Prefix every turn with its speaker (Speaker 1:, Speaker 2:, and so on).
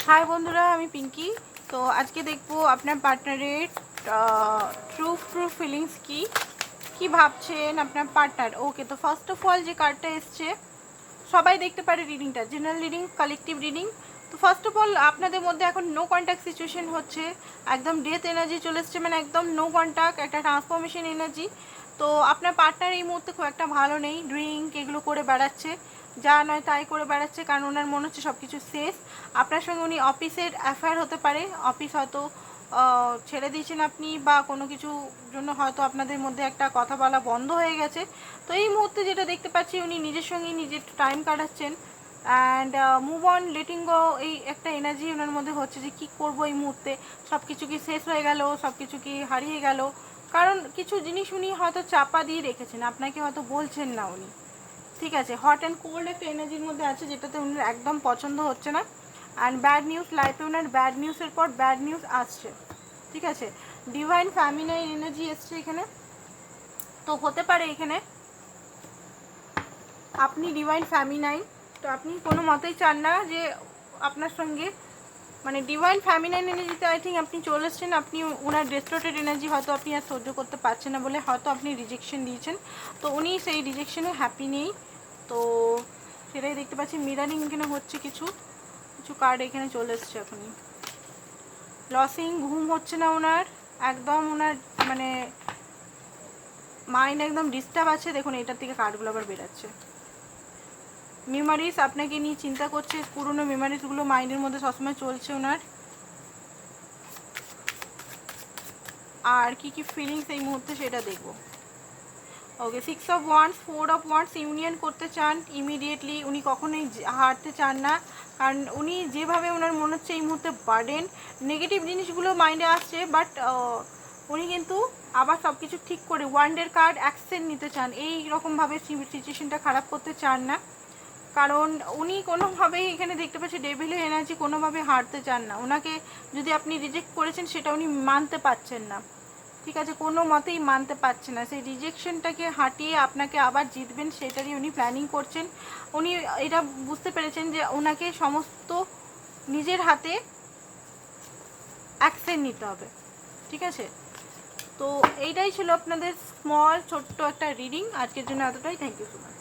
Speaker 1: High বন্ধুরা, আমি পিঙ্কি। তো আজকে দেখবো আপনার পার্টনারের ট্রু ফিলিংস কি ভাবছেন আপনার পার্টনার। ওকে, তো ফার্স্ট অফ অল যে কার্ডটা এসছে সবাই দেখতে পারে রিডিংটা, জেনারেল রিডিং, কালেকটিভ রিডিং। তো ফার্স্ট অফ অল আপনাদের মধ্যে এখন নো কন্ট্যাক্ট সিচুয়েশন হচ্ছে, একদম ডেথ এনার্জি চলে এসছে, মানে একদম নো কন্ট্যাক্ট, একটা ট্রান্সফরমেশন এনার্জি। তো আপনার পার্টনার এই মুহূর্তে খুব একটা ভালো নেই, ড্রিঙ্ক এগুলো করে বেড়াচ্ছে, যা নয় তাই করে বেড়াচ্ছে, কারণ ওনার মনে হচ্ছে সব কিছু শেষ। আপনার সঙ্গে উনি অফিসের অ্যাফেয়ার হতে পারে, অফিস হয়তো ছেড়ে দিয়েছেন আপনি, বা কোনো কিছু জন্য হয়তো আপনাদের মধ্যে একটা কথা বলা বন্ধ হয়ে গেছে। তো এই মুহূর্তে যেটা দেখতে পাচ্ছি, উনি নিজের সঙ্গেই নিজের টাইম কাটাচ্ছেন and move on, letting go, এই একটা এনার্জি ওনার মধ্যে হচ্ছে যে কী করবো এই মুহূর্তে, সব কিছু কি শেষ হয়ে গেল, সব কিছু কি হারিয়ে গেল। কারণ কিছু জিনিস উনি হয়তো চাপা দিয়ে রেখেছেন, আপনাকে হয়তো বলছেন না উনি, ঠিক আছে। হট অ্যান্ড কোল্ড একটা এনার্জির মধ্যে আছে, যেটাতে উনি একদম পছন্দ হচ্ছে না। অ্যান্ড ব্যাড নিউজ, লাইফে ওনার ব্যাড নিউজের পর ব্যাড নিউজ আসছে, ঠিক আছে। ডিভাইন ফ্যামিনাইন এনার্জি এসছে এখানে। তো হতে পারে এখানে আপনি ডিভাইন ফ্যামিনাইন, তো আপনি কোনো মতেই চান না যে আপনার সঙ্গে, মানে ডিভাইন ফ্যামিনাইন এনার্জিতে আই থিঙ্ক আপনি চলে এসছেন। আপনি ওনার ডিস্টর্টেড এনার্জি হয়তো আপনি আর সহ্য করতে পারছেন না বলে হয়তো আপনি রিজেকশন দিয়েছেন, তো উনি সেই রিজেকশনে হ্যাপি নেই। তো সেটাই দেখতে পাচ্ছি, মিরারিং এখানে হচ্ছে, কিছু কিছু কার্ড এখানে চলে এসছে এখনই। লসিং, ঘুম হচ্ছে না ওনার, একদম ওনার মানে মাইন্ড একদম ডিস্টার্ব আছে। দেখুন এটার থেকে কার্ডগুলো আবার বেরাচ্ছে। মেমারিজ, আপনাকে নিয়ে চিন্তা করছে, পুরনো মেমারিজগুলো মাইন্ডের মধ্যে সবসময় চলছে ওনার। আর কি কি ফিলিংস এই মুহূর্তে সেটা দেখব। ওকে, 6 of wands, 4 of wands, union করতে চান ইমিডিয়েটলি, উনি কখনোই হারতে চান না। কারণ উনি যেভাবে ওনার মনে হচ্ছে এই মুহূর্তে বার্ডেন, নেগেটিভ জিনিসগুলো মাইন্ডে আসছে, বাট উনি কিন্তু আবার সব কিছু ঠিক করে ওয়ান্ডের কার্ড অ্যাকশন নিতে চান, এই রকমভাবে সিচুয়েশনটা খারাপ করতে চান না। কারণ উনি কোনোভাবেই এখানে দেখতে পাচ্ছি ডেভিলের এনার্জি, কোনোভাবে হারতে চান না। ওনাকে যদি আপনি রিজেক্ট করেছেন সেটা উনি মানতে পারছেন না, ঠিক আছে, কোনো মতেই মানতে পারছে না। সেই রিজেকশনটাকে হাঁটিয়ে আপনাকে আবার জিতবেন, সেটারই উনি প্ল্যানিং করছেন। উনি এটা বুঝতে পেরেছেন যে ওনাকে সমস্ত নিজের হাতে অ্যাকশন নিতে হবে, ঠিক আছে। তো এইটাই ছিল আপনাদের স্মল ছোট্ট একটা রিডিং, আজকের জন্য এতটাই। Thank you so much.